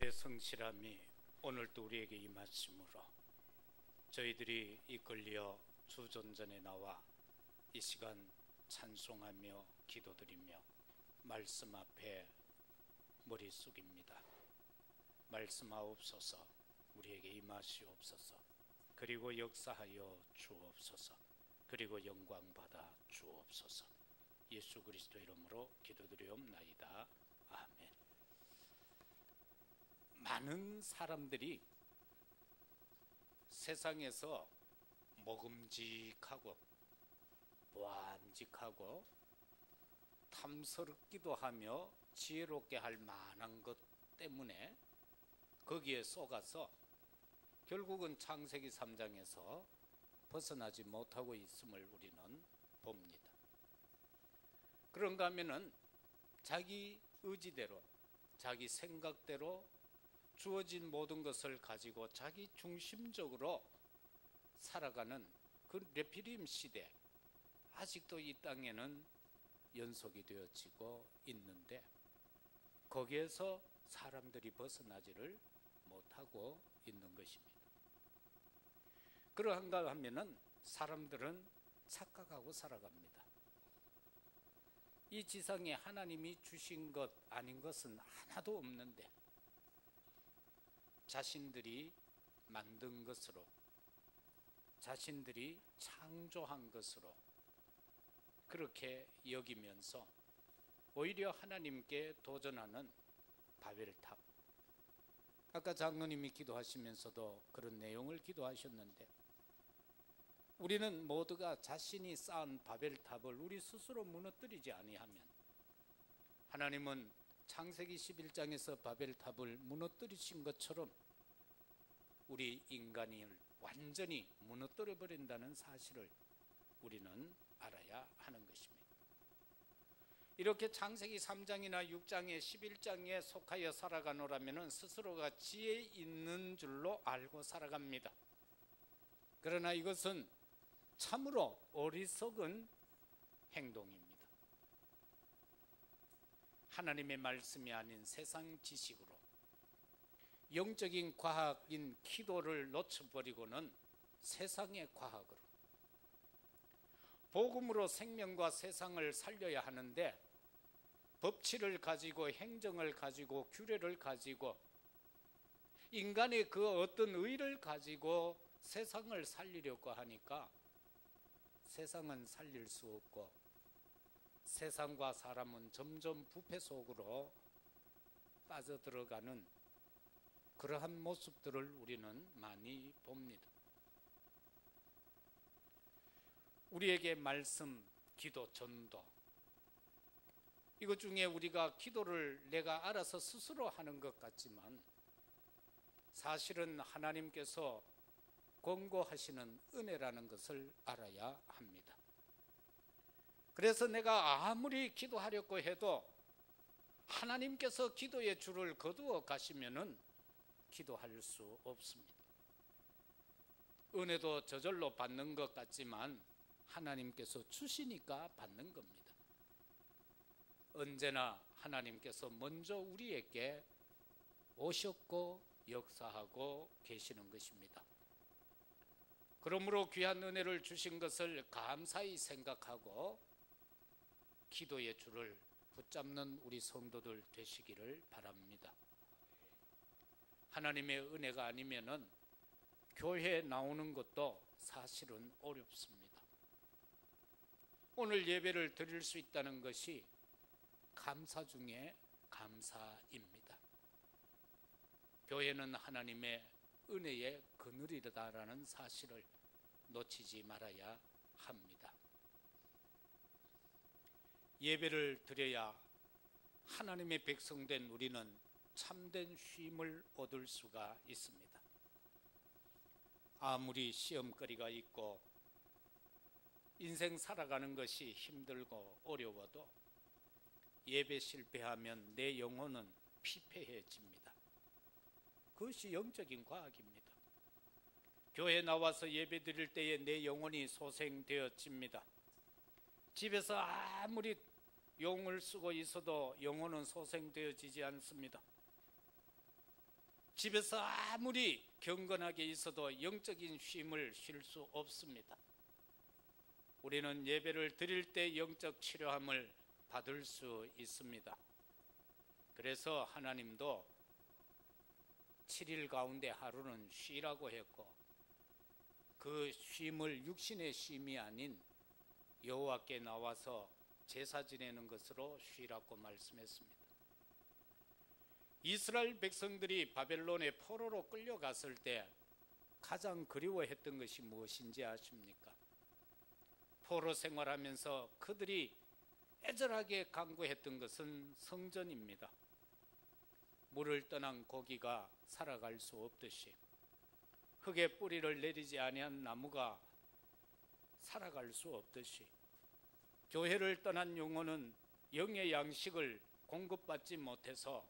하나님의 성실함이 오늘도 우리에게 임하심으로 저희들이 이끌려 주전전에 나와 이 시간 찬송하며 기도드리며 말씀 앞에 머리 숙입니다. 말씀하옵소서. 우리에게 임하시옵소서. 그리고 역사하여 주옵소서. 그리고 영광 받아 주옵소서. 예수 그리스도 이름으로 기도드리옵나이다. 아멘. 많은 사람들이 세상에서 먹음직하고 보암직하고 탐스럽기도 하며 지혜롭게 할 만한 것 때문에 거기에 속아서 결국은 창세기 3장에서 벗어나지 못하고 있음을 우리는 봅니다. 그런가 하면은 자기 의지대로 자기 생각대로 주어진 모든 것을 가지고 자기 중심적으로 살아가는 그 레피림 시대, 아직도 이 땅에는 연속이 되어지고 있는데 거기에서 사람들이 벗어나지를 못하고 있는 것입니다. 그러한가 하면은 사람들은 착각하고 살아갑니다. 이 지상에 하나님이 주신 것 아닌 것은 하나도 없는데 자신들이 만든 것으로, 자신들이 창조한 것으로 그렇게 여기면서 오히려 하나님께 도전하는 바벨탑. 아까 장로님이 기도하시면서도 그런 내용을 기도하셨는데 우리는 모두가 자신이 쌓은 바벨탑을 우리 스스로 무너뜨리지 아니하면 하나님은 창세기 11장에서 바벨탑을 무너뜨리신 것처럼 우리 인간을 완전히 무너뜨려 버린다는 사실을 우리는 알아야 하는 것입니다. 이렇게 창세기 3장이나 6장에 11장에 속하여 살아가노라면 스스로가 지혜 있는 줄로 알고 살아갑니다. 그러나 이것은 참으로 어리석은 행동입니다. 하나님의 말씀이 아닌 세상 지식으로 영적인 과학인 기도를 놓쳐버리고는 세상의 과학으로 복음으로 생명과 세상을 살려야 하는데 법치를 가지고 행정을 가지고 규례를 가지고 인간의 그 어떤 의를 가지고 세상을 살리려고 하니까 세상은 살릴 수 없고 세상과 사람은 점점 부패 속으로 빠져들어가는 그러한 모습들을 우리는 많이 봅니다. 우리에게 말씀, 기도, 전도 이것 중에 우리가 기도를 내가 알아서 스스로 하는 것 같지만 사실은 하나님께서 권고하시는 은혜라는 것을 알아야 합니다. 그래서 내가 아무리 기도하려고 해도 하나님께서 기도의 줄을 거두어 가시면은 기도할 수 없습니다. 은혜도 저절로 받는 것 같지만 하나님께서 주시니까 받는 겁니다. 언제나 하나님께서 먼저 우리에게 오셨고 역사하고 계시는 것입니다. 그러므로 귀한 은혜를 주신 것을 감사히 생각하고 기도의 줄을 붙잡는 우리 성도들 되시기를 바랍니다. 하나님의 은혜가 아니면은 교회에 나오는 것도 사실은 어렵습니다. 오늘 예배를 드릴 수 있다는 것이 감사 중에 감사입니다. 교회는 하나님의 은혜의 그늘이다라는 사실을 놓치지 말아야 합니다. 예배를 드려야 하나님의 백성된 우리는 참된 쉼을 얻을 수가 있습니다. 아무리 시험거리가 있고 인생 살아가는 것이 힘들고 어려워도 예배 실패하면 내 영혼은 피폐해집니다. 그것이 영적인 과학입니다. 교회 나와서 예배 드릴 때에 내 영혼이 소생되어집니다. 집에서 아무리 용을 쓰고 있어도 영혼은 소생되어지지 않습니다. 집에서 아무리 경건하게 있어도 영적인 쉼을 쉴 수 없습니다. 우리는 예배를 드릴 때 영적 치료함을 받을 수 있습니다. 그래서 하나님도 7일 가운데 하루는 쉬라고 했고, 그 쉼을 육신의 쉼이 아닌 여호와께 나와서 제사 지내는 것으로 쉬라고 말씀했습니다. 이스라엘 백성들이 바벨론의 포로로 끌려갔을 때 가장 그리워했던 것이 무엇인지 아십니까? 포로 생활하면서 그들이 애절하게 간구했던 것은 성전입니다. 물을 떠난 고기가 살아갈 수 없듯이, 흙에 뿌리를 내리지 아니한 나무가 살아갈 수 없듯이, 교회를 떠난 영혼은 영의 양식을 공급받지 못해서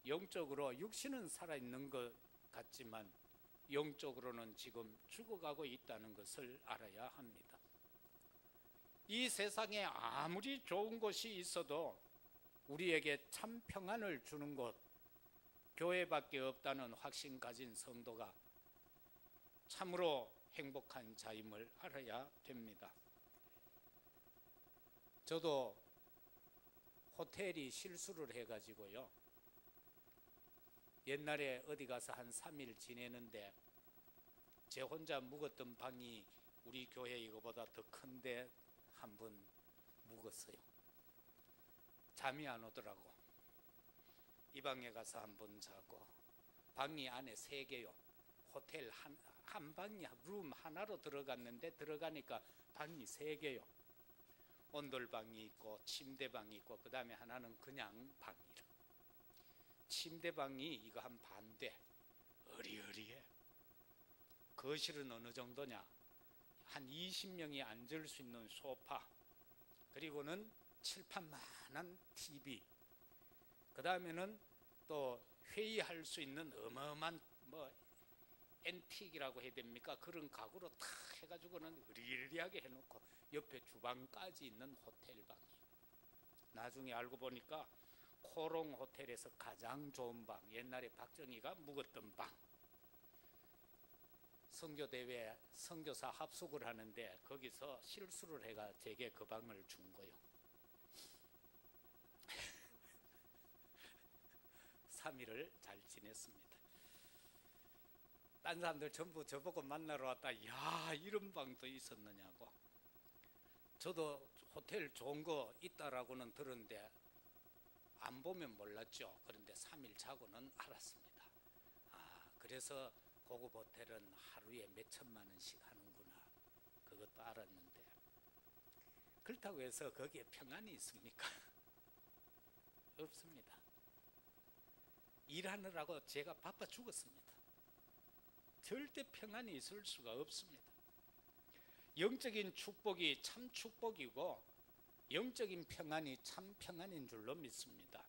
영적으로 육신은 살아있는 것 같지만 영적으로는 지금 죽어가고 있다는 것을 알아야 합니다. 이 세상에 아무리 좋은 곳이 있어도 우리에게 참 평안을 주는 곳, 교회밖에 없다는 확신 가진 성도가 참으로 행복한 자임을 알아야 됩니다. 저도 호텔이 실수를 해가지고요, 옛날에 어디 가서 한 3일 지내는데 제 혼자 묵었던 방이 우리 교회 이거보다 더 큰데 한 번 묵었어요. 잠이 안 오더라고. 이 방에 가서 한 번 자고, 방이 안에 3개요. 호텔 한 방이 룸 하나로 들어갔는데 들어가니까 방이 3개요. 온돌방이 있고 침대방이 있고, 그 다음에 하나는 그냥 방이라. 침대방이 이거 한 반 돼. 어리어리해. 거실은 어느 정도냐? 한 20명이 앉을 수 있는 소파, 그리고는 칠판만한 TV, 그 다음에는 또 회의할 수 있는 어마어마한 앤틱이라고 해야 됩니까? 그런 가구로 탁 해가지고는 으리으리하게 해놓고 옆에 주방까지 있는 호텔방이에요. 나중에 알고 보니까 코롱 호텔에서 가장 좋은 방, 옛날에 박정희가 묵었던 방. 선교대회 선교사 합숙을 하는데 거기서 실수를 해가 제게 그 방을 준 거요. 3일을 잘 지냈습니다. 딴 사람들 전부 저보고 만나러 왔다, 야, 이런 방도 있었느냐고. 저도 호텔 좋은 거 있다라고는 들었는데 안 보면 몰랐죠. 그런데 3일 자고는 알았습니다. 그래서 고급 호텔은 하루에 몇 천만 원씩 하는구나, 그것도 알았는데, 그렇다고 해서 거기에 평안이 있습니까? 없습니다. 일하느라고 제가 바빠 죽었습니다. 절대 평안이 있을 수가 없습니다. 영적인 축복이 참 축복이고 영적인 평안이 참 평안인 줄로 믿습니다.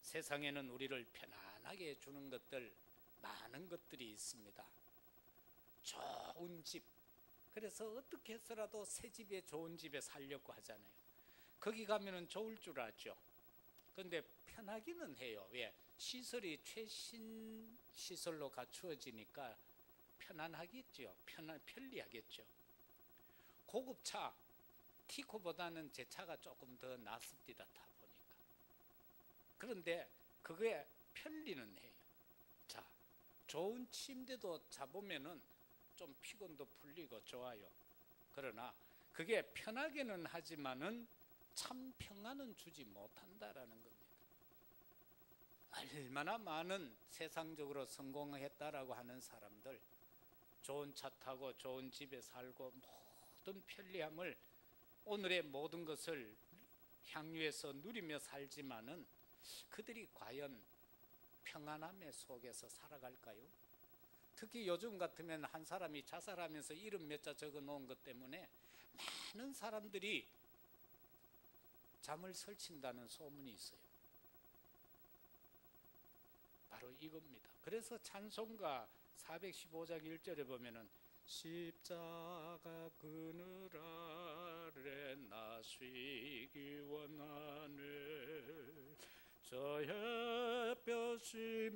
세상에는 우리를 편안하게 해주는 것들, 많은 것들이 있습니다. 좋은 집, 그래서 어떻게 해서라도 새 집에 좋은 집에 살려고 하잖아요. 거기 가면은 좋을 줄 알죠. 그런데 편하기는 해요. 왜? 시설이 최신 시설로 갖추어지니까 편안하겠죠. 편리하겠죠. 고급차, 티코보다는 제 차가 조금 더 낫습니다, 타보니까. 그런데 그게 편리는 해요. 자, 좋은 침대도 자보면은 좀 피곤도 풀리고 좋아요. 그러나 그게 편하게는 하지만은 참 평안은 주지 못한다라는 겁니다. 얼마나 많은 세상적으로 성공했다라고 하는 사람들, 좋은 차 타고 좋은 집에 살고 모든 편리함을, 오늘의 모든 것을 향유해서 누리며 살지만은 그들이 과연 평안함의 속에서 살아갈까요? 특히 요즘 같으면 한 사람이 자살하면서 이름 몇 자 적어 놓은 것 때문에 많은 사람들이 잠을 설친다는 소문이 있어요. 바로 이겁니다. 그래서 찬송가 415장 1절에 보면은 십자가 그늘 아래 나 쉬기 원하네, 저 햇볕이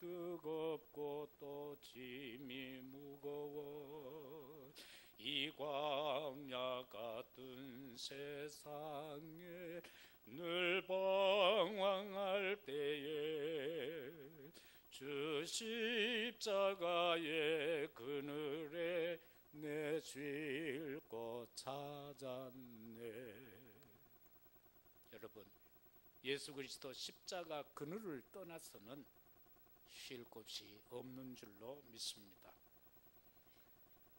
뜨겁고 또 짐이 무거워 이 광야 같은 세상에 늘 방황할 때에 주 십자가의 그늘에 내 쉴 곳 찾았네. 여러분, 예수 그리스도 십자가 그늘을 떠나서는 쉴 곳이 없는 줄로 믿습니다.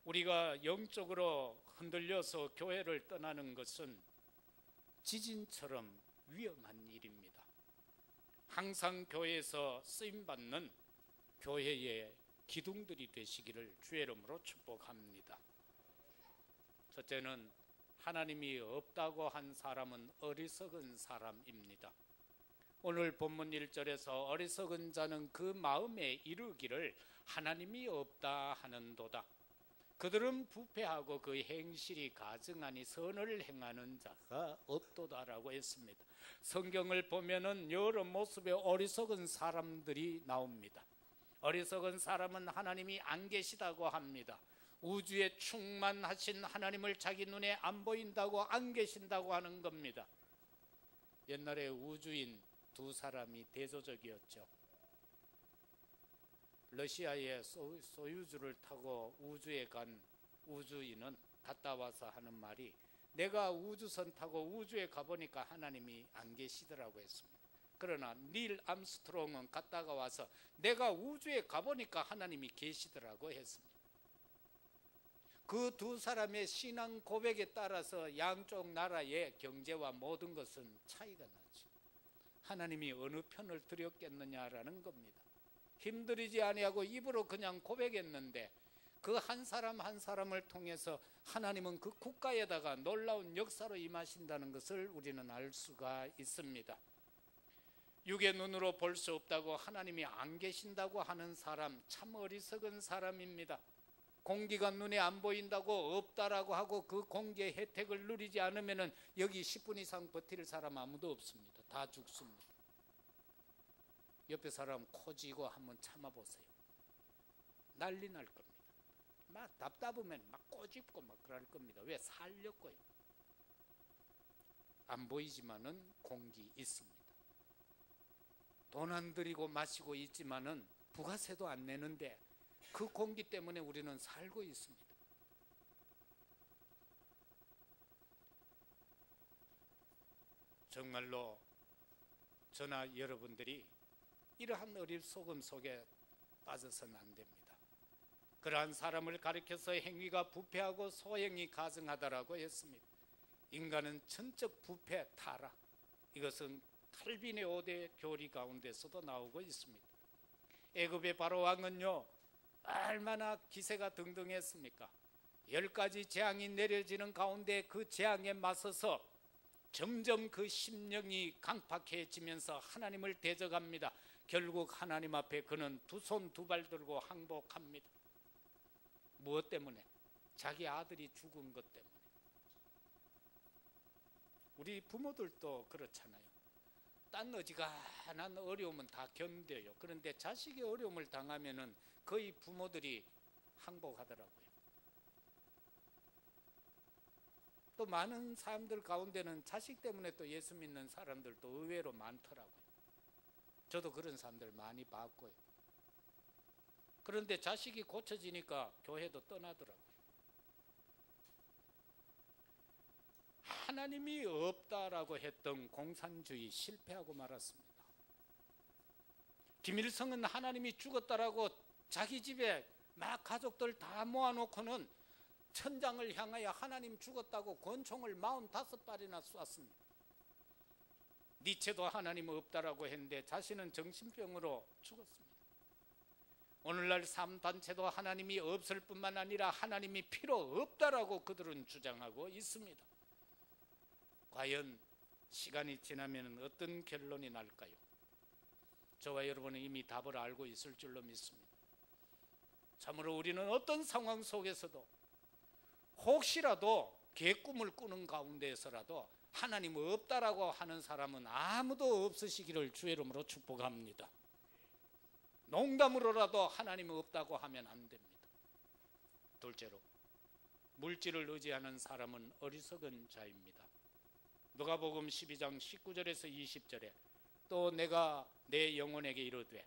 우리가 영적으로 흔들려서 교회를 떠나는 것은 지진처럼 위험한 일입니다. 항상 교회에서 쓰임받는 교회의 기둥들이 되시기를 주의 이름으로 축복합니다. 첫째는 하나님이 없다고 한 사람은 어리석은 사람입니다. 오늘 본문 1절에서 어리석은 자는 그 마음에 이르기를 하나님이 없다 하는도다. 그들은 부패하고 그 행실이 가증하니 선을 행하는 자가 없도다라고 했습니다. 성경을 보면은 여러 모습의 어리석은 사람들이 나옵니다. 어리석은 사람은 하나님이 안 계시다고 합니다. 우주에 충만하신 하나님을 자기 눈에 안 보인다고 안 계신다고 하는 겁니다. 옛날에 우주인 두 사람이 대조적이었죠. 러시아의 소유주를 타고 우주에 간 우주인은 갔다 와서 하는 말이 내가 우주선 타고 우주에 가보니까 하나님이 안 계시더라고 했습니다. 그러나 닐 암스트롱은 갔다가 와서 내가 우주에 가보니까 하나님이 계시더라고 했습니다. 그 두 사람의 신앙 고백에 따라서 양쪽 나라의 경제와 모든 것은 차이가 나죠. 하나님이 어느 편을 들였겠느냐라는 겁니다. 힘들이지 아니하고 입으로 그냥 고백했는데 그 한 사람 한 사람을 통해서 하나님은 그 국가에다가 놀라운 역사로 임하신다는 것을 우리는 알 수가 있습니다. 육의 눈으로 볼 수 없다고 하나님이 안 계신다고 하는 사람 참 어리석은 사람입니다. 공기가 눈에 안 보인다고 없다라고 하고 그 공기의 혜택을 누리지 않으면 여기 10분 이상 버틸 사람 아무도 없습니다. 다 죽습니다. 옆에 사람 코 쥐고 한번 참아보세요. 난리 날 겁니다. 막 답답하면 막 꼬집고 막 그럴 겁니다. 왜? 살렸고요. 안 보이지만은 공기 있습니다. 돈 안 들이고 마시고 있지만은 부가세도 안 내는데 그 공기 때문에 우리는 살고 있습니다. 정말로 저나 여러분들이 이러한 어리석음 속에 빠져서는 안 됩니다. 그러한 사람을 가리켜서 행위가 부패하고 소행이 가증하다라고 했습니다. 인간은 천적 부패 타락, 이것은 칼빈의 5대 교리 가운데서도 나오고 있습니다. 애굽의 바로 왕은요 얼마나 기세가 등등했습니까? 10가지 재앙이 내려지는 가운데 그 재앙에 맞서서 점점 그 심령이 강팍해지면서 하나님을 대적합니다. 결국 하나님 앞에 그는 두 손 두 발 들고 항복합니다. 무엇 때문에? 자기 아들이 죽은 것 때문에. 우리 부모들도 그렇잖아요. 딴 어지간한 어려움은 다 견뎌요. 그런데 자식이 어려움을 당하면은 거의 부모들이 항복하더라고요. 또 많은 사람들 가운데는 자식 때문에 또 예수 믿는 사람들도 의외로 많더라고요. 저도 그런 사람들 많이 봤고요. 그런데 자식이 고쳐지니까 교회도 떠나더라고요. 하나님이 없다라고 했던 공산주의 실패하고 말았습니다. 김일성은 하나님이 죽었다라고 자기 집에 막 가족들 다 모아놓고는 천장을 향하여 하나님 죽었다고 권총을 45발이나 쐈습니다. 니체도 하나님 없다라고 했는데 자신은 정신병으로 죽었습니다. 오늘날 3단체도 하나님이 없을 뿐만 아니라 하나님이 필요 없다라고 그들은 주장하고 있습니다. 과연 시간이 지나면 어떤 결론이 날까요? 저와 여러분은 이미 답을 알고 있을 줄로 믿습니다. 참으로 우리는 어떤 상황 속에서도 혹시라도 개꿈을 꾸는 가운데에서라도 하나님 없다라고 하는 사람은 아무도 없으시기를 주의 이름으로 축복합니다. 농담으로라도 하나님 없다고 하면 안 됩니다. 둘째로, 물질을 의지하는 사람은 어리석은 자입니다. 누가복음 12장 19절에서 20절에 또 내가 내 영혼에게 이르되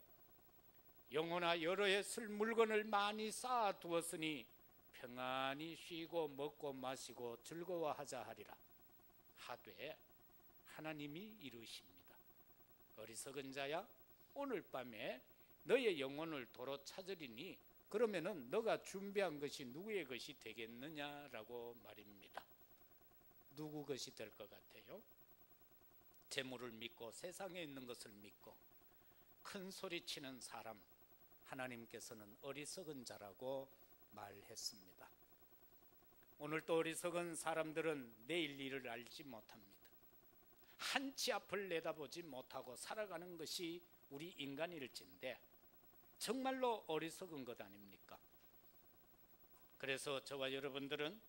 영혼아 여러 해 쓸 물건을 많이 쌓아 두었으니 평안히 쉬고 먹고 마시고 즐거워하자 하리라 하되 하나님이 이르십니다. 어리석은 자야, 오늘 밤에 너의 영혼을 도로 찾으리니 그러면은 너가 준비한 것이 누구의 것이 되겠느냐라고 말입니다. 누구 것이 될 것 같아요? 재물을 믿고 세상에 있는 것을 믿고 큰 소리치는 사람, 하나님께서는 어리석은 자라고 말했습니다. 오늘도 어리석은 사람들은 내일 일을 알지 못합니다. 한치 앞을 내다보지 못하고 살아가는 것이 우리 인간일진데 정말로 어리석은 것 아닙니까? 그래서 저와 여러분들은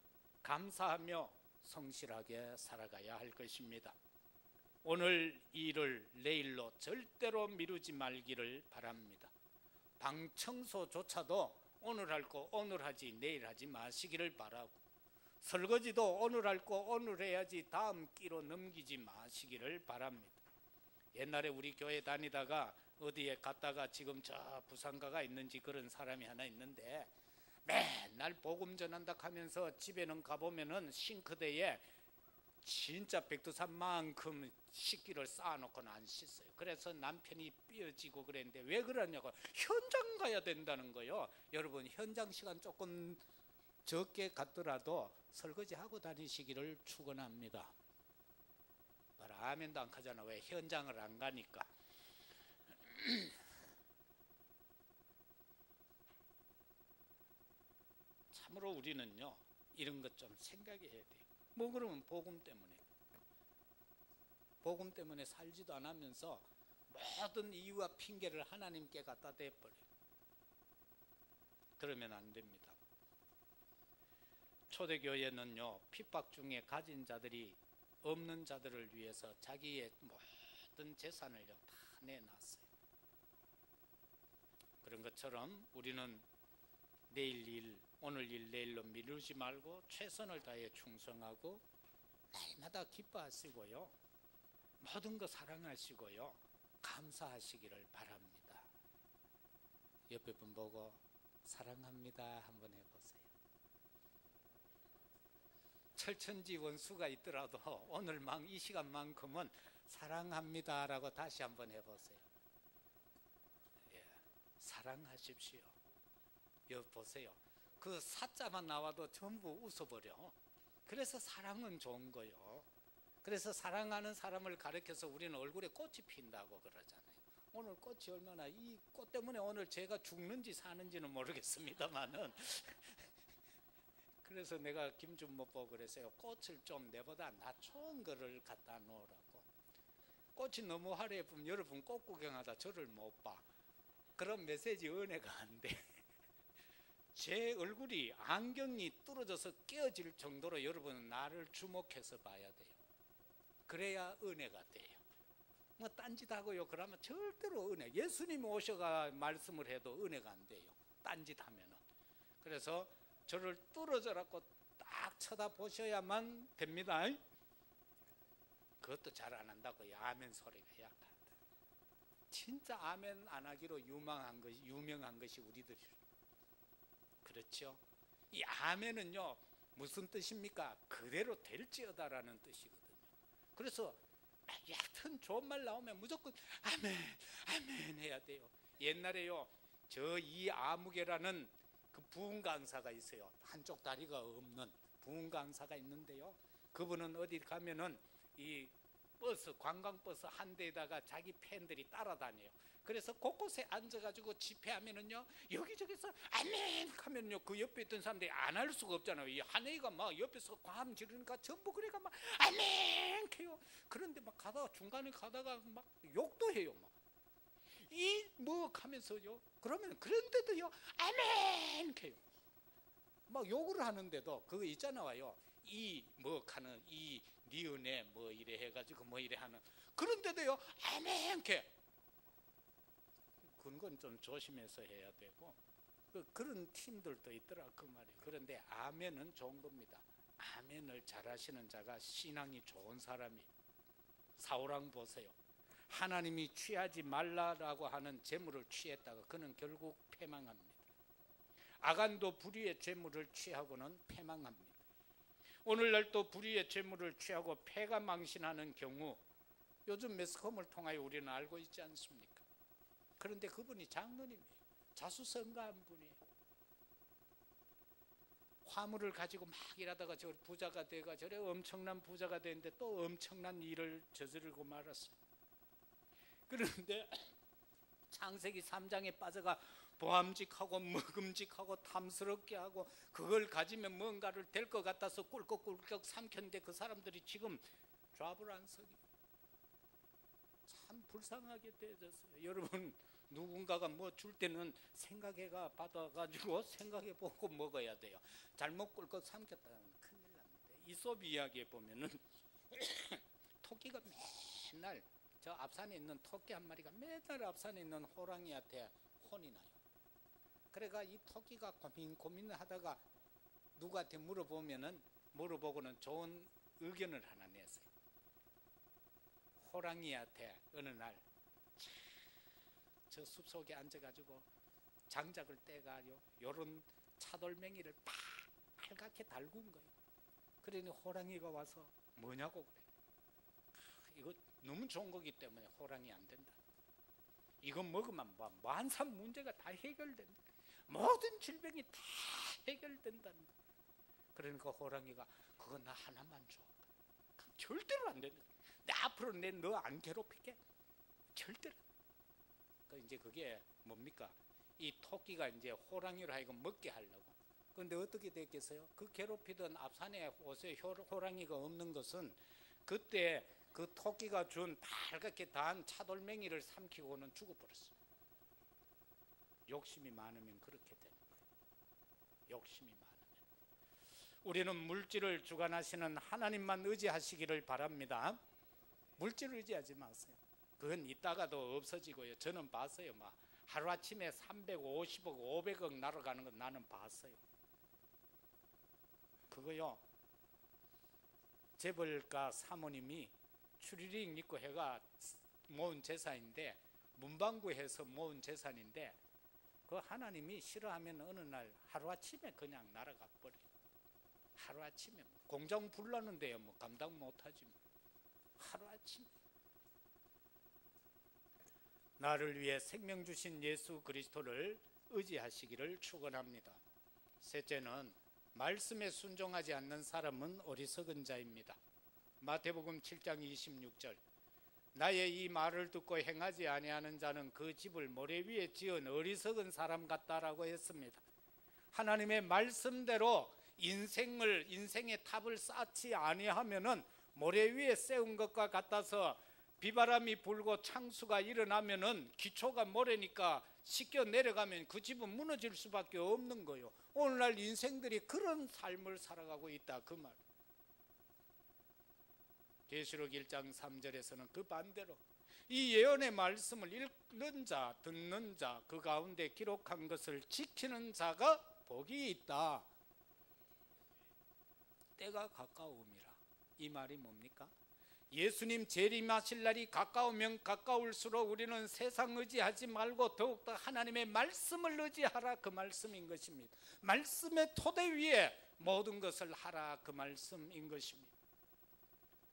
감사하며 성실하게 살아가야 할 것입니다. 오늘 일을 내일로 절대로 미루지 말기를 바랍니다. 방 청소조차도 오늘 할 거 오늘 하지 내일 하지 마시기를 바라고, 설거지도 오늘 할 거 오늘 해야지 다음 끼로 넘기지 마시기를 바랍니다. 옛날에 우리 교회 다니다가 어디에 갔다가 지금 저 부산가가 있는지 그런 사람이 하나 있는데 맨날 복음 전한다 하면서 집에는 가보면은 싱크대에 진짜 백두산만큼 식기를 쌓아놓고는 안 씻어요. 그래서 남편이 삐어지고 그랬는데 왜 그러냐고, 현장 가야 된다는 거요. 여러분, 현장 시간 조금 적게 갔더라도 설거지하고 다니시기를 축원합니다. 아멘도 안 하잖아. 왜? 현장을 안 가니까. 참으로 우리는요 이런 것 좀 생각해야 돼요. 뭐 그러면 복음 때문에 살지도 않으면서 모든 이유와 핑계를 하나님께 갖다 대버려요. 그러면 안 됩니다. 초대교회는요 핍박 중에 가진 자들이 없는 자들을 위해서 자기의 모든 재산을요 다 내놨어요. 그런 것처럼 우리는 내일 일, 오늘 일 내일로 미루지 말고 최선을 다해 충성하고 날마다 기뻐하시고요, 모든 거 사랑하시고요, 감사하시기를 바랍니다. 옆에 분 보고 사랑합니다 한번 해보세요. 철천지 원수가 있더라도 오늘 이 시간만큼은 사랑합니다라고 다시 한번 해보세요. 예, 사랑하십시오. 여기 보세요. 그 사자만 나와도 전부 웃어버려. 그래서 사랑은 좋은 거요. 그래서 사랑하는 사람을 가리켜서 우리는 얼굴에 꽃이 핀다고 그러잖아요. 오늘 꽃이 얼마나, 이 꽃 때문에 오늘 제가 죽는지 사는지는 모르겠습니다만은 그래서 내가 김준모 보고 그랬어요. 꽃을 좀 내보다 좋은 거를 갖다 놓으라고. 꽃이 너무 화려해보면 여러분 꽃 구경하다 저를 못 봐. 그런 메시지 은혜가 안 돼. 제 얼굴이 안경이 뚫어져서 깨어질 정도로 여러분은 나를 주목해서 봐야 돼요. 그래야 은혜가 돼요. 뭐 딴짓하고요 그러면 절대로 은혜, 예수님이 오셔가 말씀을 해도 은혜가 안 돼요. 딴짓하면은. 그래서 저를 뚫어져라고 딱 쳐다보셔야만 됩니다. 그것도 잘 안 한다고 아멘 소리가 약하다. 진짜 아멘 안 하기로 유명한 것이 우리들이에요. 그렇죠? 이 아멘은요 무슨 뜻입니까? 그대로 될지어다라는 뜻이거든요. 그래서 얕은 좋은 말 나오면 무조건 아멘 아멘 해야 돼요. 옛날에요 저 이아무개라는 그 부흥 강사가 있어요. 한쪽 다리가 없는 부흥 강사가 있는데요, 그분은 어디 가면은 이 버스, 관광버스 한 대에다가 자기 팬들이 따라다녀요. 그래서 곳곳에 앉아가지고 집회하면은요 여기저기서 아멘 하면요 그 옆에 있던 사람들이 안 할 수가 없잖아요. 이 한해가 막 옆에서 감 지르니까 전부 그래가 막 아멘 해요. 그런데 막 가다가 중간에 가다가 막 욕도 해요. 막 이 뭐 하면서요. 그러면 그런데도요 아멘 해요. 막 욕을 하는데도 그거 있잖아요. 이 뭐 하는 이 네 은혜 뭐 이래 해가지고 뭐 이래 하는, 그런데도요 아멘케, 그건 좀 조심해서 해야 되고, 그런 팀들도 있더라 그 말이. 그런데 아멘은 좋은 겁니다. 아멘을 잘하시는 자가 신앙이 좋은 사람이. 사울왕 보세요. 하나님이 취하지 말라라고 하는 재물을 취했다가 그는 결국 패망합니다. 아간도 불의의 재물을 취하고는 패망합니다. 오늘날 또 불의의 재물을 취하고 패가 망신하는 경우 요즘 매스컴을 통하여 우리는 알고 있지 않습니까? 그런데 그분이 장로님이에요. 자수성가한 분이에요. 화물을 가지고 막 일하다가 저 부자가 되가 저래 엄청난 부자가 되는데 또 엄청난 일을 저지르고 말았어요. 그런데 창세기 3장에 빠져가 보암직하고 먹음직하고 탐스럽게 하고 그걸 가지면 뭔가를 될 것 같아서 꿀꺽꿀꺽 삼켰는데 그 사람들이 지금 좌불안석이 참 불쌍하게 되어졌어요. 여러분, 누군가가 뭐 줄 때는 생각해가 받아가지고 생각해보고 먹어야 돼요. 잘못 꿀꺽 삼켰다면 큰일 납니다. 이솝 이야기에 보면은 토끼가 맨날 저 앞산에 있는 토끼 한 마리가 맨날 앞산에 있는 호랑이한테 혼이 나요. 그래가 이 토끼가 고민을 하다가 누구한테 물어보고는 좋은 의견을 하나 냈어요. 호랑이한테 어느 날 저 숲속에 앉아가지고 장작을 떼가요 요런 차돌맹이를 빨갛게 달군 거예요. 그러니 호랑이가 와서 뭐냐고 그래. 이거 너무 좋은 거기 때문에 호랑이 안 된다. 이거 먹으면 만산 문제가 다 해결된다. 모든 질병이 다 해결된다는 거예요. 그러니까 호랑이가 그거 나 하나만 줘. 절대로 안 된다. 내 앞으로 너 안 괴롭힐게. 절대로. 그러니까 이제 그게 뭡니까? 이 토끼가 이제 호랑이를 하여금 먹게 하려고. 그런데 어떻게 됐겠어요? 그 괴롭히던 앞산에 옷에 호랑이가 없는 것은 그때 그 토끼가 준 빨갛게 단 차돌맹이를 삼키고는 죽어버렸어요. 욕심이 많으면 그렇게 되는 거예요. 욕심이 많으면. 우리는 물질을 주관하시는 하나님만 의지하시기를 바랍니다. 물질을 의지하지 마세요. 그건 이따가도 없어지고요. 저는 봤어요. 막 하루아침에 350억, 500억 날아가는 건 나는 봤어요. 그거요. 재벌가 사모님이 추리링 입고 해가 모은 재산인데, 문방구에서 모은 재산인데, 그 하나님이 싫어하면 어느 날 하루아침에 그냥 날아가 버려요. 하루아침에 공장 불나는데요. 뭐 감당 못하지 뭐. 하루아침에. 나를 위해 생명 주신 예수 그리스도를 의지하시기를 축원합니다. 셋째는 말씀에 순종하지 않는 사람은 어리석은 자입니다. 마태복음 7장 26절, 나의 이 말을 듣고 행하지 아니하는 자는 그 집을 모래 위에 지은 어리석은 사람 같다라고 했습니다. 하나님의 말씀대로 인생의 탑을 쌓지 아니하면은 모래 위에 세운 것과 같아서 비바람이 불고 창수가 일어나면은 기초가 모래니까 씻겨 내려가면 그 집은 무너질 수밖에 없는 거예요. 오늘날 인생들이 그런 삶을 살아가고 있다 그 말. 계시록 1장 3절에서는 그 반대로 이 예언의 말씀을 읽는 자, 듣는 자, 그 가운데 기록한 것을 지키는 자가 복이 있다. 때가 가까움이라. 이 말이 뭡니까? 예수님 재림하실 날이 가까우면 가까울수록 우리는 세상 의지하지 말고 더욱더 하나님의 말씀을 의지하라 그 말씀인 것입니다. 말씀의 토대 위에 모든 것을 하라 그 말씀인 것입니다.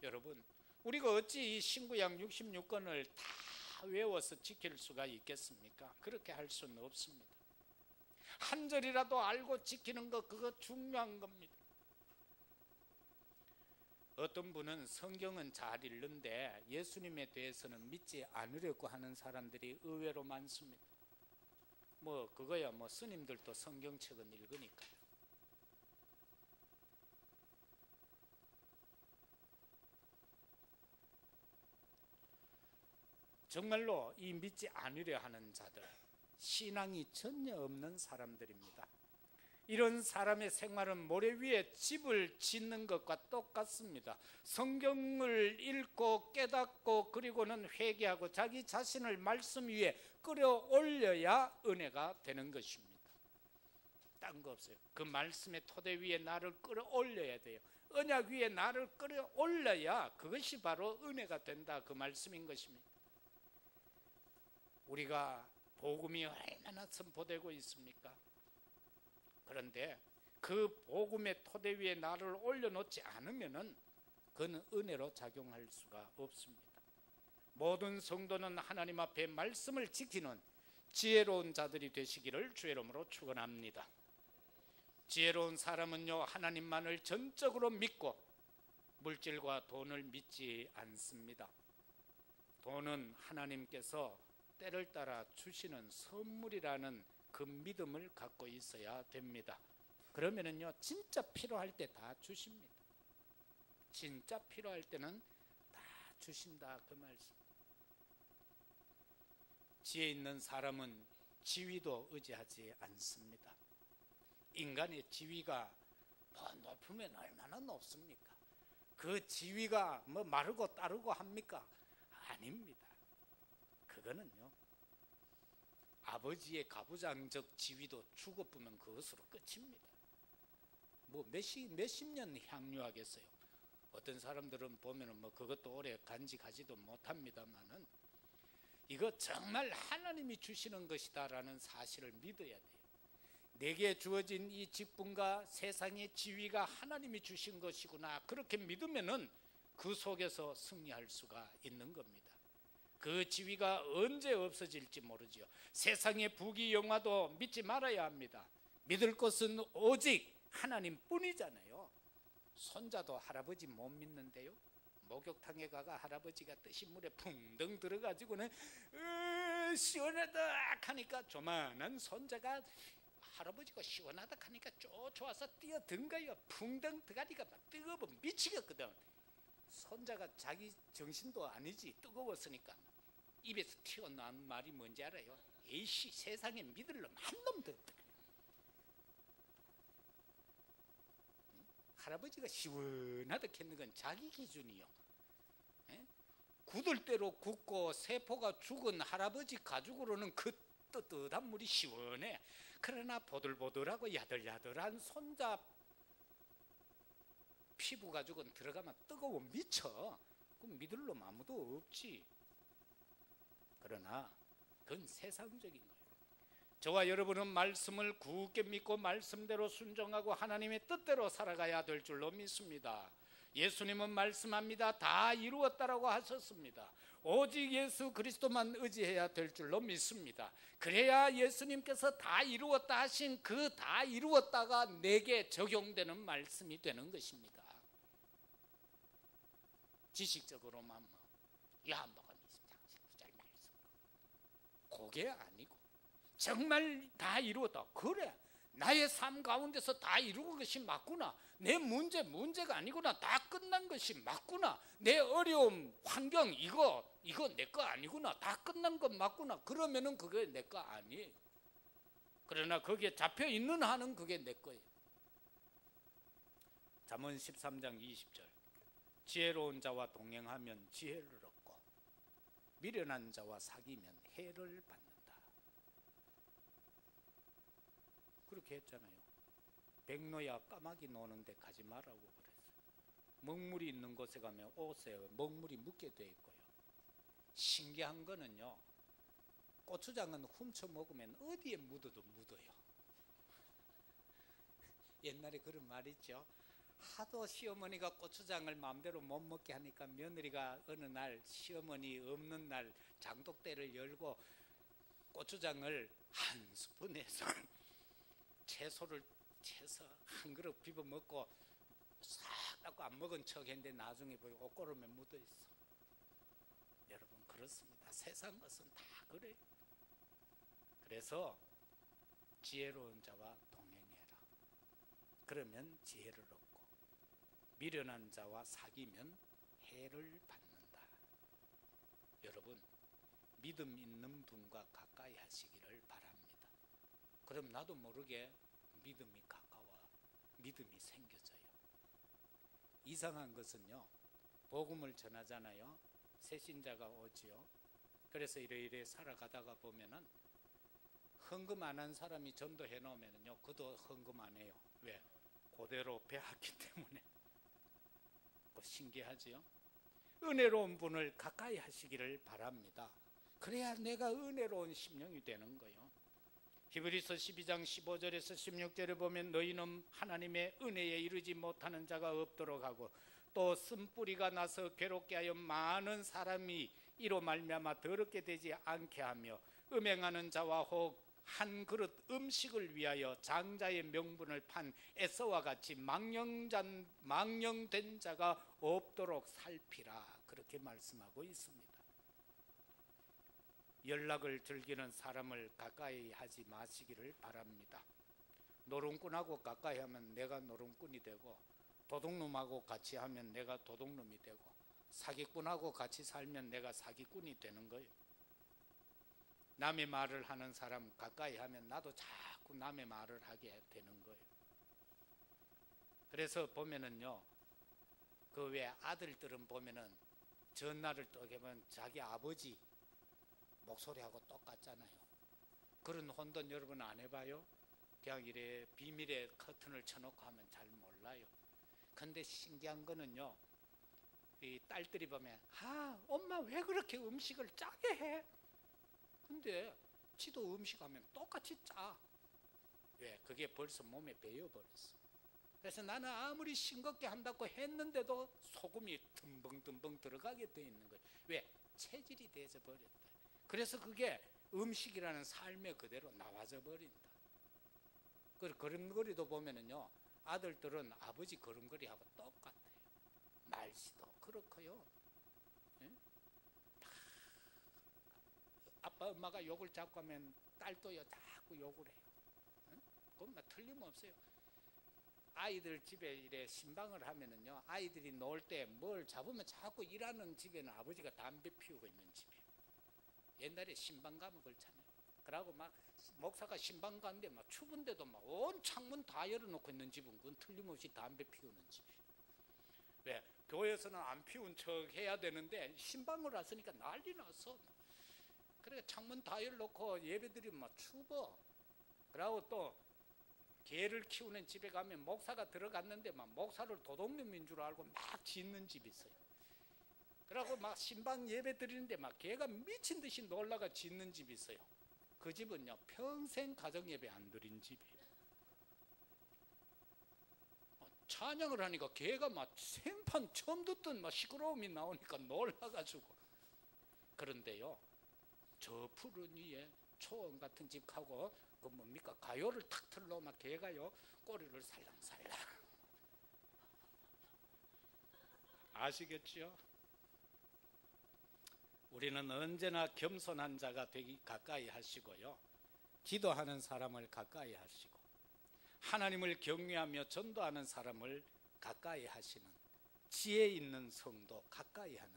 여러분, 우리가 어찌 이 신구약 66권을 다 외워서 지킬 수가 있겠습니까? 그렇게 할 수는 없습니다. 한 절이라도 알고 지키는 거 그거 중요한 겁니다. 어떤 분은 성경은 잘 읽는데 예수님에 대해서는 믿지 않으려고 하는 사람들이 의외로 많습니다. 뭐 그거야 뭐 스님들도 성경책은 읽으니까요. 정말로 이 믿지 않으려 하는 자들, 신앙이 전혀 없는 사람들입니다. 이런 사람의 생활은 모래 위에 집을 짓는 것과 똑같습니다. 성경을 읽고 깨닫고 그리고는 회개하고 자기 자신을 말씀 위에 끌어올려야 은혜가 되는 것입니다. 딴 거 없어요. 그 말씀의 토대 위에 나를 끌어올려야 돼요. 언약 위에 나를 끌어올려야 그것이 바로 은혜가 된다, 그 말씀인 것입니다. 우리가 복음이 얼마나 선포되고 있습니까? 그런데 그 복음의 토대 위에 나를 올려놓지 않으면은 그건 은혜로 작용할 수가 없습니다. 모든 성도는 하나님 앞에 말씀을 지키는 지혜로운 자들이 되시기를 주의 이름으로 축원합니다. 지혜로운 사람은요, 하나님만을 전적으로 믿고 물질과 돈을 믿지 않습니다. 돈은 하나님께서 때를 따라 주시는 선물이라는 그 믿음을 갖고 있어야 됩니다. 그러면은요, 진짜 필요할 때 다 주십니다. 진짜 필요할 때는 다 주신다, 그 말씀. 지혜 있는 사람은 지위도 의지하지 않습니다. 인간의 지위가 뭐 높으면 얼마나 높습니까? 그 지위가 뭐 마르고 따르고 합니까? 아닙니다. 그거는요, 아버지의 가부장적 지위도 죽어보면 그것으로 끝입니다. 뭐 몇십 년 향유하겠어요. 어떤 사람들은 보면은 뭐 그것도 오래 간직하지도 못합니다만은 이거 정말 하나님이 주시는 것이다라는 사실을 믿어야 돼요. 내게 주어진 이 직분과 세상의 지위가 하나님이 주신 것이구나, 그렇게 믿으면은 그 속에서 승리할 수가 있는 겁니다. 그 지위가 언제 없어질지 모르지요. 세상의 부귀 영화도 믿지 말아야 합니다. 믿을 것은 오직 하나님뿐이잖아요. 손자도 할아버지 못 믿는데요. 목욕탕에 가가 할아버지가 뜨신 물에 풍덩 들어가지고는 시원하다 하니까 조만한 손자가 할아버지가 시원하다 하니까 좋아서 뛰어든가요. 풍덩 들어가니까 막 뜨거워 미치겠거든. 손자가 자기 정신도 아니지, 뜨거웠으니까 입에서 튀어나온 말이 뭔지 알아요? 에이씨, 세상에 믿을 놈 한 놈도 없다. 할아버지가 시원하다 했는 건 자기 기준이요. 굳을 대로 굳고 세포가 죽은 할아버지 가죽으로는 그 뜨뜻한 물이 시원해. 그러나 보들보들하고 야들야들한 손자 피부 가죽은 들어가면 뜨거워 미쳐. 그럼 믿을 놈 아무도 없지. 그러나 그건 세상적인 거예요. 저와 여러분은 말씀을 굳게 믿고 말씀대로 순종하고 하나님의 뜻대로 살아가야 될 줄로 믿습니다. 예수님은 말씀합니다. 다 이루었다라고 하셨습니다. 오직 예수 그리스도만 의지해야 될 줄로 믿습니다. 그래야 예수님께서 다 이루었다 하신 그 다 이루었다가 내게 적용되는 말씀이 되는 것입니다. 지식적으로만 야 뭐가 당신 구절 말씀 그게 아니고 정말 다 이루었다. 그래, 나의 삶 가운데서 다 이루은 것이 맞구나. 내 문제가 아니구나. 다 끝난 것이 맞구나. 내 어려움, 환경 이거 내 거 아니구나. 다 끝난 것 맞구나. 그러면은 그게 내 거 아니에요. 그러나 거기에 잡혀 있는 한은 그게 내 거예요. 잠언 13장 20절. 지혜로운 자와 동행하면 지혜를 얻고 미련한 자와 사귀면 해를 받는다. 그렇게 했잖아요. 백로야 까마귀 노는데 가지 말라고 그랬어요. 먹물이 있는 곳에 가면 옷에 먹물이 묻게 돼 있고요. 신기한 거는요, 고추장은 훔쳐 먹으면 어디에 묻어도 묻어요. 옛날에 그런 말 있죠. 하도 시어머니가 고추장을 마음대로 못 먹게 하니까 며느리가 어느 날 시어머니 없는 날 장독대를 열고 고추장을 한 스푼에서 채소를 채서 한 그릇 비벼 먹고 싹 닦고 안 먹은 척 했는데 나중에 보니 옷고름에 묻어 있어. 여러분 그렇습니다. 세상 것은 다 그래요. 그래서 지혜로운 자와 동행해라. 그러면 지혜를 얻고 미련한 자와 사귀면 해를 받는다. 여러분 믿음 있는 분과 가까이 하시기를 바랍니다. 그럼 나도 모르게 믿음이 믿음이 생겨져요. 이상한 것은요, 복음을 전하잖아요. 새신자가 오지요. 그래서 이래 살아가다가 보면은 헌금 안 한 사람이 전도해 놓으면요, 그도 헌금 안 해요. 왜? 그대로 배웠기 때문에. 신기하지요? 은혜로운 분을 가까이 하시기를 바랍니다. 그래야 내가 은혜로운 심령이 되는 거예요. 히브리서 12장 15절에서 16절에 보면 너희는 하나님의 은혜에 이르지 못하는 자가 없도록 하고 또 쓴뿌리가 나서 괴롭게 하여 많은 사람이 이로 말미암아 더럽게 되지 않게 하며 음행하는 자와 혹 한 그릇 음식을 위하여 장자의 명분을 판 에서와 같이 망령된 자가 없도록 살피라, 그렇게 말씀하고 있습니다. 연락을 즐기는 사람을 가까이 하지 마시기를 바랍니다. 노름꾼하고 가까이 하면 내가 노름꾼이 되고, 도둑놈하고 같이 하면 내가 도둑놈이 되고, 사기꾼하고 같이 살면 내가 사기꾼이 되는 거예요. 남의 말을 하는 사람 가까이 하면 나도 자꾸 남의 말을 하게 되는 거예요. 그래서 보면은요, 그 왜 아들들은 보면은 전날을 떠보면 자기 아버지 목소리하고 똑같잖아요. 그런 혼돈 여러분 안 해봐요? 그냥 이래 비밀의 커튼을 쳐놓고 하면 잘 몰라요. 근데 신기한 거는요, 이 딸들이 보면 엄마 왜 그렇게 음식을 짜게 해? 근데 지도 음식하면 똑같이 짜. 왜? 그게 벌써 몸에 배어버렸어. 그래서 나는 아무리 싱겁게 한다고 했는데도 소금이 듬벙듬벙 들어가게 돼 있는 거예요. 왜? 체질이 되어져 버렸다. 그래서 그게 음식이라는 삶에 그대로 나와져 버린다. 걸음걸이도 보면은요, 아들들은 아버지 걸음걸이하고 똑같아요. 말씨도 그렇고요. 아빠 엄마가 욕을 자꾸 하면 딸도요 자꾸 욕을 해요. 그건 뭐 틀림없어요. 아이들 집에 이래 신방을 하면은요, 아이들이 놀 때 뭘 잡으면 자꾸 일하는 집에는 아버지가 담배 피우고 있는 집이에요. 옛날에 신방 가면 그렇잖아요. 그러고 막 목사가 신방 가는데 막 추운데도 막 온 창문 다 열어놓고 있는 집은 그건 틀림없이 담배 피우는 집이에요. 왜? 교회에서는 안 피운 척 해야 되는데 신방을 왔으니까 난리 났어. 그래 창문 다 열어놓고 예배드리면 막 추워. 그러고 또 개를 키우는 집에 가면 목사가 들어갔는데 막 목사를 도둑놈인 줄 알고 막 짖는 집이 있어요. 그러고 막 신방 예배 드리는데 막 개가 미친 듯이 놀라가 짖는 집이 있어요. 그 집은요 평생 가정 예배 안 드린 집이에요. 찬양을 하니까 개가 막 생판 처음 듣던 막 시끄러움이 나오니까 놀라가지고. 그런데요, 저 푸른 위에 초원 같은 집 하고 그 뭡니까 가요를 탁 틀러 막 개가요 꼬리를 살랑살랑. 아시겠죠? 우리는 언제나 겸손한 자가 되기 가까이 하시고요, 기도하는 사람을 가까이 하시고 하나님을 경외하며 전도하는 사람을 가까이 하시는 지혜 있는 성도 가까이 하는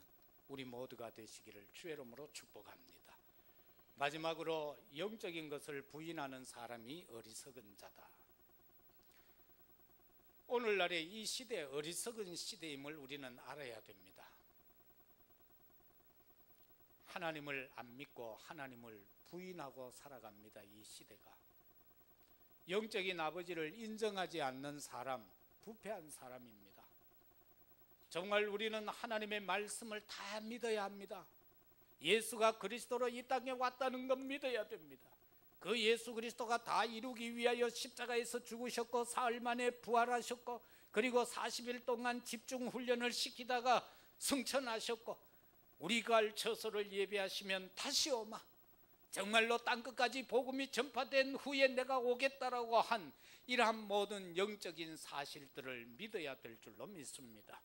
우리 모두가 되시기를 주의 이름으로 축복합니다. 마지막으로 영적인 것을 부인하는 사람이 어리석은 자다. 오늘날의 이 시대 어리석은 시대임을 우리는 알아야 됩니다. 하나님을 안 믿고 하나님을 부인하고 살아갑니다. 이 시대가 영적인 아버지를 인정하지 않는 사람, 부패한 사람입니다. 정말 우리는 하나님의 말씀을 다 믿어야 합니다. 예수가 그리스도로 이 땅에 왔다는 건 믿어야 됩니다. 그 예수 그리스도가 다 이루기 위하여 십자가에서 죽으셨고 사흘 만에 부활하셨고 그리고 40일 동안 집중 훈련을 시키다가 승천하셨고 우리가 할 처소를 예비하시면 다시 오마 정말로 땅끝까지 복음이 전파된 후에 내가 오겠다라고 한 이러한 모든 영적인 사실들을 믿어야 될 줄로 믿습니다.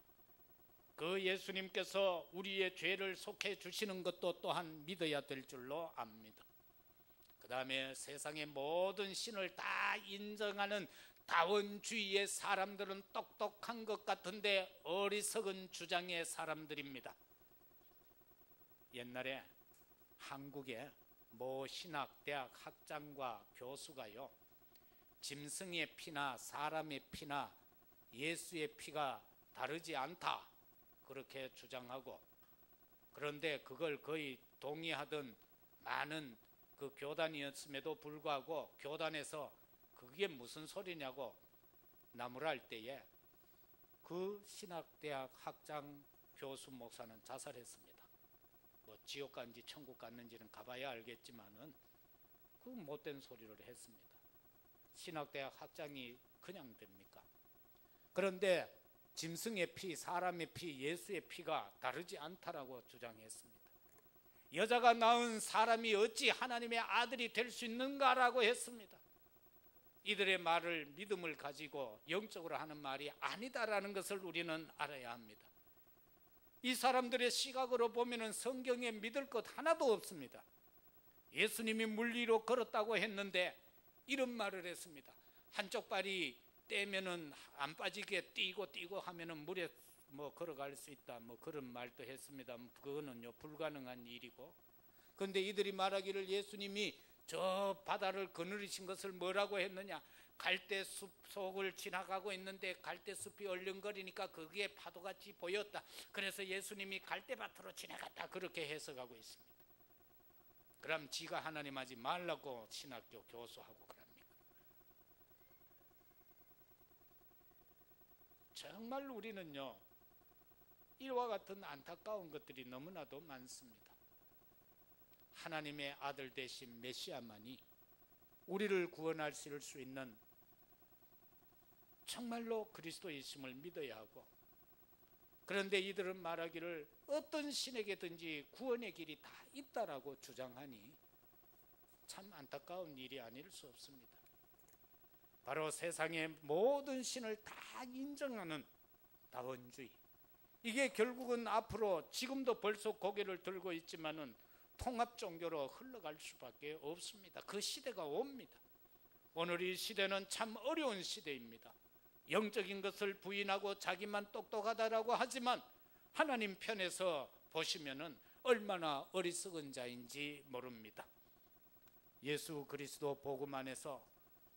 그 예수님께서 우리의 죄를 속해 주시는 것도 또한 믿어야 될 줄로 압니다. 그 다음에 세상의 모든 신을 다 인정하는 다원주의의 사람들은 똑똑한 것 같은데 어리석은 주장의 사람들입니다. 옛날에 한국에 모 신학대학 학장과 교수가요 짐승의 피나 사람의 피나 예수의 피가 다르지 않다 그렇게 주장하고, 그런데 그걸 거의 동의하던 많은 그 교단이었음에도 불구하고 교단에서 그게 무슨 소리냐고 나무랄 때에 그 신학대학 학장 교수 목사는 자살했습니다. 뭐 지옥 갔는지 천국 갔는지는 가봐야 알겠지만은 그 못된 소리를 했습니다. 신학대학 학장이 그냥 됩니까? 그런데 짐승의 피, 사람의 피, 예수의 피가 다르지 않다라고 주장했습니다. 여자가 낳은 사람이 어찌 하나님의 아들이 될 수 있는가라고 했습니다. 이들의 말을 믿음을 가지고 영적으로 하는 말이 아니다라는 것을 우리는 알아야 합니다. 이 사람들의 시각으로 보면 성경에 믿을 것 하나도 없습니다. 예수님이 물 위로 걸었다고 했는데 이런 말을 했습니다. 한쪽 발이 떼면은 안 빠지게 뛰고 하면은 물에 뭐 걸어갈 수 있다, 뭐 그런 말도 했습니다. 그거는요 불가능한 일이고, 그런데 이들이 말하기를 예수님이 저 바다를 거느리신 것을 뭐라고 했느냐, 갈대숲 속을 지나가고 있는데 갈대숲이 얼렁거리니까 그게 파도같이 보였다, 그래서 예수님이 갈대밭으로 지나갔다, 그렇게 해석하고 있습니다. 그럼 지가 하나님 하지 말라고 신학교 교수하고 그럽니까? 정말 우리는요 이와 같은 안타까운 것들이 너무나도 많습니다. 하나님의 아들 되신 메시아만이 우리를 구원하실 수 있는 정말로 그리스도이심을 믿어야 하고, 그런데 이들은 말하기를 어떤 신에게든지 구원의 길이 다 있다라고 주장하니 참 안타까운 일이 아닐 수 없습니다. 바로 세상의 모든 신을 다 인정하는 다원주의, 이게 결국은 앞으로 지금도 벌써 고개를 들고 있지만은 통합 종교로 흘러갈 수밖에 없습니다. 그 시대가 옵니다. 오늘 이 시대는 참 어려운 시대입니다. 영적인 것을 부인하고 자기만 똑똑하다라고 하지만 하나님 편에서 보시면은 얼마나 어리석은 자인지 모릅니다. 예수 그리스도 복음 안에서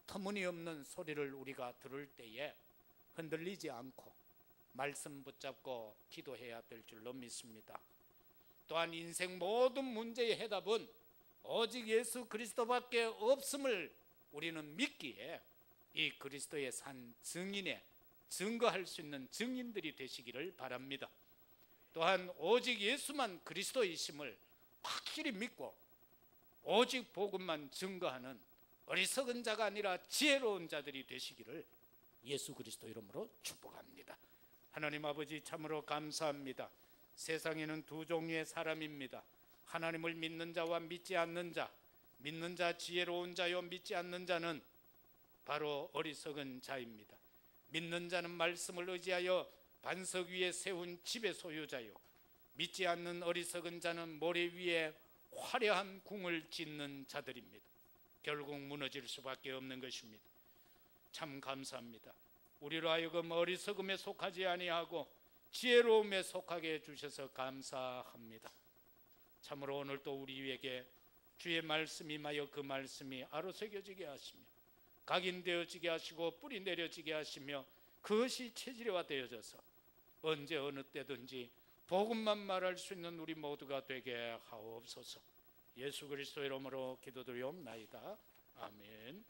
터무니없는 소리를 우리가 들을 때에 흔들리지 않고 말씀 붙잡고 기도해야 될 줄로 믿습니다. 또한 인생 모든 문제의 해답은 오직 예수 그리스도밖에 없음을 우리는 믿기에 이 그리스도의 산 증인에 증거할 수 있는 증인들이 되시기를 바랍니다. 또한 오직 예수만 그리스도이심을 확실히 믿고 오직 복음만 증거하는 어리석은 자가 아니라 지혜로운 자들이 되시기를 예수 그리스도 이름으로 축복합니다. 하나님 아버지 참으로 감사합니다. 세상에는 두 종류의 사람입니다. 하나님을 믿는 자와 믿지 않는 자. 믿는 자 지혜로운 자요, 믿지 않는 자는 바로 어리석은 자입니다. 믿는 자는 말씀을 의지하여 반석 위에 세운 집의 소유자요, 믿지 않는 어리석은 자는 모래 위에 화려한 궁을 짓는 자들입니다. 결국 무너질 수밖에 없는 것입니다. 참 감사합니다. 우리로 하여금 어리석음에 속하지 아니하고 지혜로움에 속하게 해주셔서 감사합니다. 참으로 오늘 또 우리에게 주의 말씀이 임하여 그 말씀이 아로새겨지게 하시며 각인되어지게 하시고 뿌리 내려지게 하시며 그것이 체질화되어져서 언제 어느 때든지 복음만 말할 수 있는 우리 모두가 되게 하옵소서. 예수 그리스도 이름으로 기도드리옵나이다. 아멘.